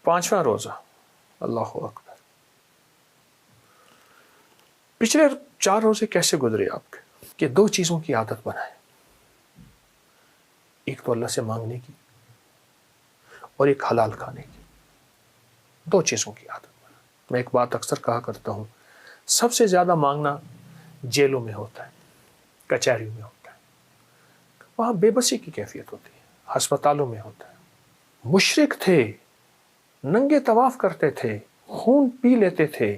5वां रोज़ा। अल्लाह अकबर। पिछले 4 रोज़े कैसे गुजरे आपके कि 2 चीज़ों की आदत बनाए, एक तो अल्लाह से मांगने की और एक हलाल खाने की। 2 चीज़ों की आदत बनाए। मैं एक बात अक्सर कहा करता हूँ, सबसे ज़्यादा मांगना जेलों में होता है, कचहरियों में होता है, वहाँ बेबसी की कैफियत होती है, अस्पतालों में होता है। मुशरिक थे, नंगे तवाफ करते थे, खून पी लेते थे,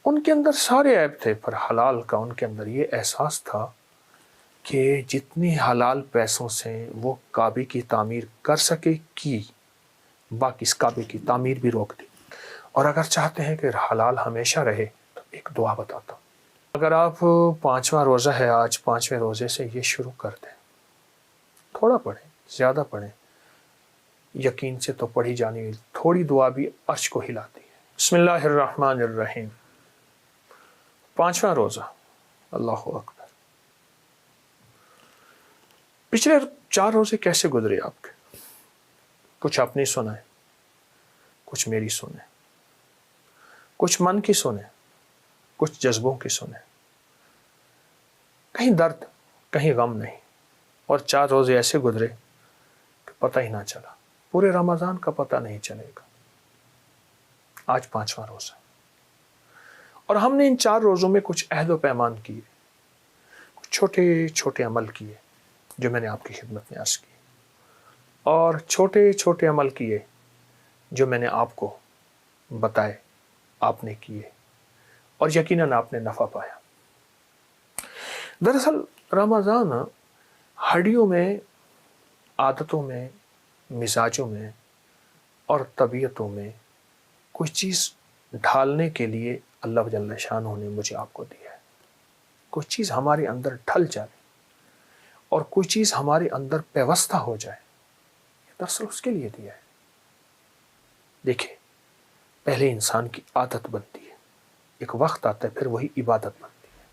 उनके अंदर सारे ऐब थे, पर हलाल का उनके अंदर ये एहसास था कि जितनी हलाल पैसों से वो काबे की तामीर कर सके की, बाकी इस काबे की तामीर भी रोक दी। और अगर चाहते हैं कि हलाल हमेशा रहे तो एक दुआ बताता हूँ। अगर आप 5वां रोज़ा है आज, 5वें रोज़े से ये शुरू कर दें, थोड़ा पढ़ें, ज़्यादा पढ़ें, यकीन से तो पढ़ी जानी थोड़ी दुआ भी अर्श को हिलाती है। बिस्मिल्लाहिर्रहमानिर्रहीम। 5वां रोज़ा। अल्लाह अकबर। पिछले 4 रोज़े कैसे गुजरे आपके? कुछ अपनी सुनाए, कुछ मेरी सुने, कुछ मन की सुने, कुछ जज्बों की सुने, कहीं दर्द कहीं गम नहीं। और 4 रोज़े ऐसे गुजरे कि पता ही ना चला, पूरे रमज़ान का पता नहीं चलेगा। आज 5वां रोज़ा और हमने इन 4 रोज़ों में कुछ अहद व पैमान किए, कुछ छोटे छोटे अमल किए जो मैंने आपकी खिदमत में अर्ज़ की, और छोटे छोटे अमल किए जो मैंने आपको बताए, आपने किए, और यकीनन आपने नफ़ा पाया। दरअसल रमज़ान हड्डियों में, आदतों में, मिजाजों में और तबीयतों में कुछ चीज़ ढालने के लिए अल्लाह जल्ल शानहू ने मुझे आपको दिया है। कुछ चीज़ हमारे अंदर ढल जाए और कोई चीज़ हमारे अंदर व्यवस्था हो जाए, दरअसल उसके लिए दिया है। देखिए, पहले इंसान की आदत बनती है, एक वक्त आता है फिर वही इबादत बनती है।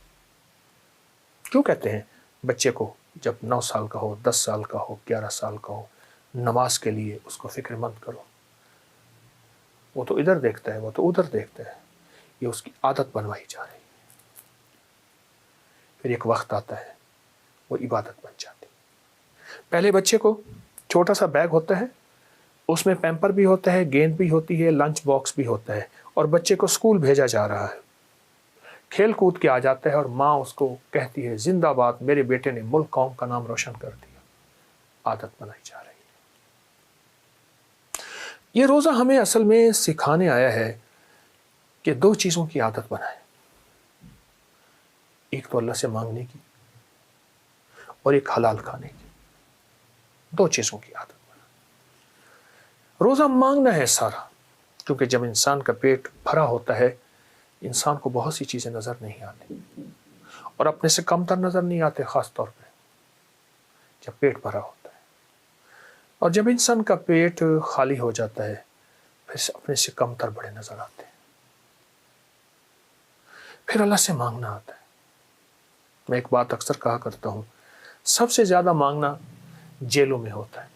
क्यों कहते हैं बच्चे को जब 9 साल का हो, 10 साल का हो, 11 साल का हो, नमाज के लिए उसको फिक्रमंद करो, वो तो इधर देखता है, वो तो उधर देखता है, ये उसकी आदत बनवाई जा रही है। फिर एक वक्त आता है वो इबादत बन जाती है। पहले बच्चे को छोटा सा बैग होता है, उसमें पैम्पर भी होता है, गेंद भी होती है, लंच बॉक्स भी होता है, और बच्चे को स्कूल भेजा जा रहा है। खेल कूद के आ जाता है और माँ उसको कहती है, जिंदाबाद, मेरे बेटे ने मुल्क कौम का नाम रोशन कर दिया। आदत बनाई जा रही है। ये रोज़ा हमें असल में सिखाने आया है कि 2 चीज़ों की आदत बनाए, एक तो अल्लाह से मांगने की और एक हलाल खाने की। 2 चीज़ों की आदत बनाए। रोज़ा मांगना है सारा, क्योंकि जब इंसान का पेट भरा होता है, इंसान को बहुत सी चीज़ें नज़र नहीं आती और अपने से कमतर नज़र नहीं आते, ख़ास तौर पे जब पेट भरा होता है। और जब इंसान का पेट खाली हो जाता है, फिर अपने से कमतर बड़े नज़र आते हैं। फिर अल्लाह से मांगना आता है। मैं एक बात अक्सर कहा करता हूँ, सबसे ज़्यादा मांगना जेलों में होता है,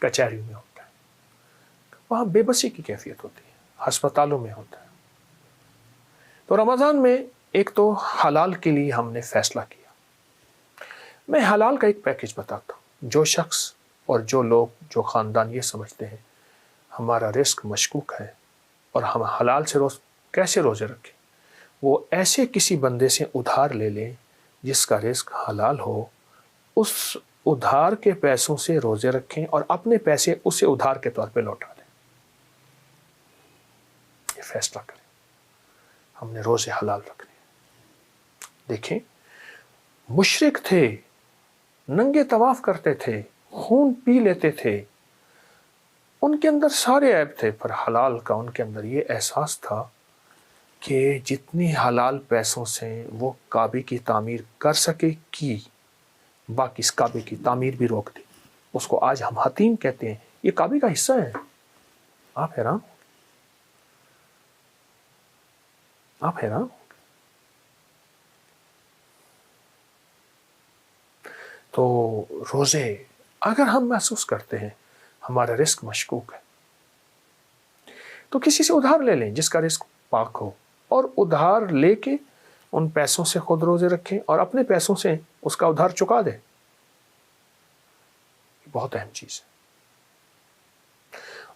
कचहरियों में होता है, वहाँ बेबसी की कैफियत होती है, अस्पतालों में होता है। तो रमज़ान में एक तो हलाल के लिए हमने फैसला किया। मैं हलाल का एक पैकेज बताता हूँ। जो शख्स और जो लोग, जो ख़ानदान ये समझते हैं हमारा रिस्क मशकूक है और हम हलाल से कैसे रोज़े रखें, वो ऐसे किसी बंदे से उधार ले लें जिसका रिस्क हलाल हो, उस उधार के पैसों से रोज़े रखें और अपने पैसे उसे उधार के तौर पे लौटा दें। ये फैसला करें, हमने रोज़े हलाल रखने। देखें, मुशरिक थे, नंगे तवाफ करते थे, खून पी लेते थे, उनके अंदर सारे ऐब थे, पर हलाल का उनके अंदर ये एहसास था कि जितनी हलाल पैसों से वो काबे की तामीर कर सके की, बाकी इस काबे की तामीर भी रोक दी। उसको आज हम हतीम कहते हैं, ये काबे का हिस्सा है। आप हैरान, आप हैरान। तो रोज़े अगर हम महसूस करते हैं हमारा रिस्क मशकूक है, تو کسی سے ادھار لے لیں جس کا رزق پاک ہو، اور ادھار لے کے ان پیسوں سے خود روزے رکھیں اور اپنے پیسوں سے اس کا ادھار چکا دیں. یہ بہت اہم چیز ہے.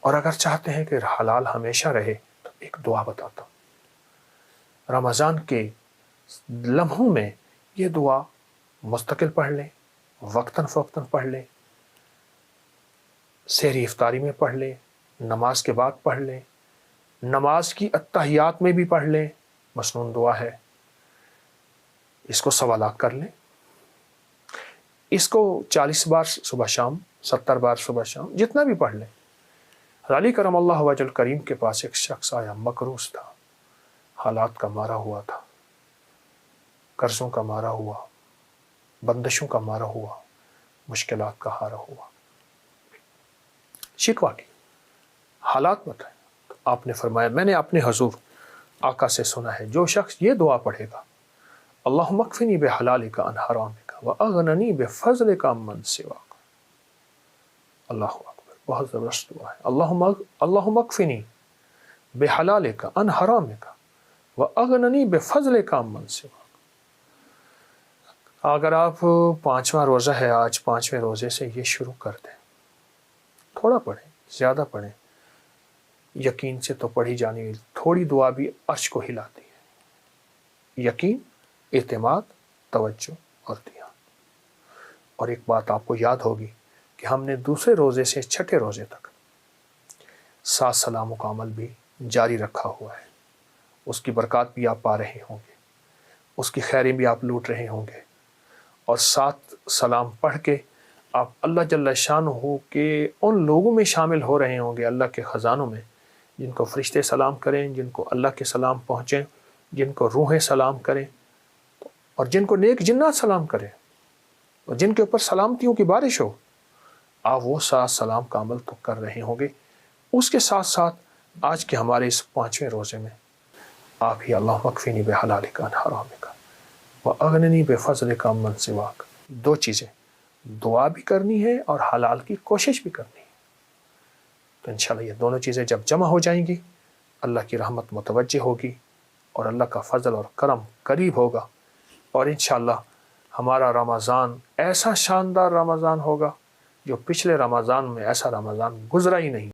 اور اگر چاہتے ہیں کہ حلال ہمیشہ رہے تو ایک دعا بتاتا ہوں. رمضان کے لمحوں میں یہ دعا مستقل پڑھ لیں، وقتاً فوقتاً پڑھ لیں، سحری افطاری میں پڑھ لیں، نماز کے بعد پڑھ لیں، نماز کی اتحیات میں بھی پڑھ لیں. مسنون دعا ہے. اس کو 1.25 لاکھ کر لیں. اس کو 40 بار صبح شام، 70 بار صبح شام، جتنا بھی پڑھ لیں. علی کرم اللہ وجہ الکریم کے پاس ایک شخص آیا، مقروض تھا، حالات کا مارا ہوا تھا، قرضوں کا مارا ہوا، بندشوں کا مارا ہوا، مشکلات کا ہارا ہوا. شکوہ کی حالات بتائیں. تو آپ نے فرمایا، میں نے اپنے حضور آقا سے سنا ہے، جو شخص یہ دعا پڑھے گا، اللہم اکفنی بحلالک عن حرامک واغننی بفضلک عمن سواک. اللہ اکبر، بہت زبردست دعا ہے. اللہم اکفنی بحلالک عن حرامک واغننی بفضلک عمن سواک. اگر آپ 5واں روزہ ہے آج، 5ویں روزے سے یہ شروع کر دیں. تھوڑا پڑھیں، زیادہ پڑھیں، یقین سے تو پڑھی جانی. تھوڑی دعا بھی عرش کو ہلاتی ہے. یقین، اعتماد، توجہ اور دھیان. اور ایک بات آپ کو یاد ہوگی کہ ہم نے دوسرے روزے سے 6ٹھے روزے تک 7 سلاموں کا عمل بھی جاری رکھا ہوا ہے. اس کی برکات بھی آپ پا رہے ہوں گے، اس کی خیریں بھی آپ لوٹ رہے ہوں گے. اور 7 سلام پڑھ کے آپ اللہ جل شانہ کے ان لوگوں میں شامل ہو رہے ہوں گے، اللہ کے خزانوں میں، جن کو فرشتے سلام کریں، جن کو اللہ کے سلام پہنچیں، جن کو روحیں سلام کریں، اور جن کو نیک جنات سلام کریں، اور جن کے اوپر سلامتیوں کی بارش ہو. آپ وہ 7 سلام کا عمل تو کر رہے ہوں گے. اس کے ساتھ ساتھ آج کے ہمارے اس 5ویں روزے میں آپ ہی اللہم اکفنی بحلالک عن حرامک واغننی بفضلک عمن سواک. 2 چیزیں، دعا بھی کرنی ہے اور حلال کی کوشش بھی کرنی ہے. تو انشاءاللہ یہ دونوں چیزیں جب جمع ہو جائیں گی، اللہ کی رحمت متوجہ ہوگی اور اللہ کا فضل اور کرم قریب ہوگا. اور انشاءاللہ ہمارا رمضان ایسا شاندار رمضان ہوگا جو پچھلے رمضان میں ایسا رمضان گزرا ہی نہیں.